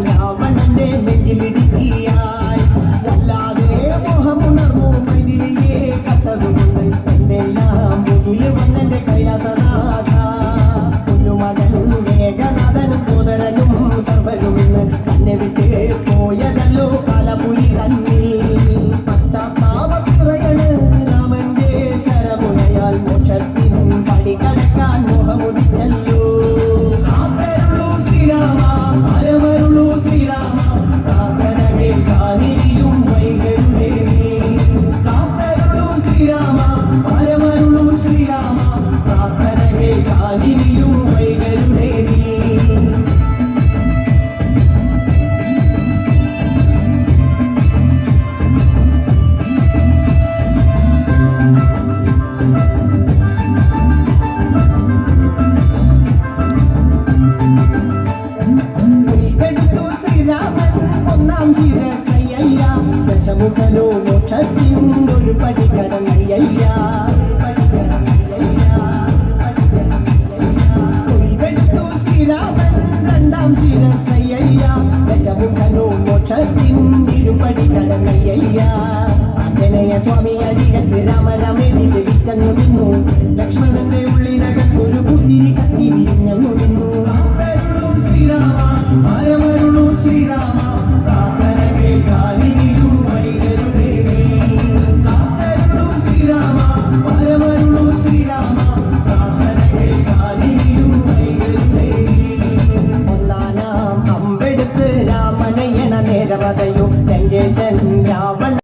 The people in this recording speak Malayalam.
രാവണന്റെ നെഞ്ചിലിടുക്കിയായി വല്ലാതെ മോഹമുണർന്നു മൈതിലിയെ കണ്ടതുകൊണ്ട് എന്തെല്ലാം മുന്നിൽ വന്നെന്റെ കൈലാസനാഥ കുഞ്ഞുമകനും മേഘനാഥനും സോദരനും സർവരും ഇന്ന് തന്നെ വിട്ട് പോയതല്ലോ കാലപുരി തന്നിൽ പശ്ചാത്താപത്തിറയണ് രാമന്റെ ശരമുനയാൽ മോക്ഷത്തിൻ പടി കടക്കാൻ മോഹമുദിച്ചല്ലോ ദശമുഖനോ മോക്ഷത്തിൻ ഒരു പടി കടന്നയ്യ ശ്രീരാമൻ രണ്ടാം ശിരസയ്യ ദശമുഖനോ മോക്ഷത്തിൻ ഇരുപടി കടന്നയ്യ ആഞ്ജനേയ സ്വാമി അരികത്ത് രാമരാമേതി വിറ്റങ്ങു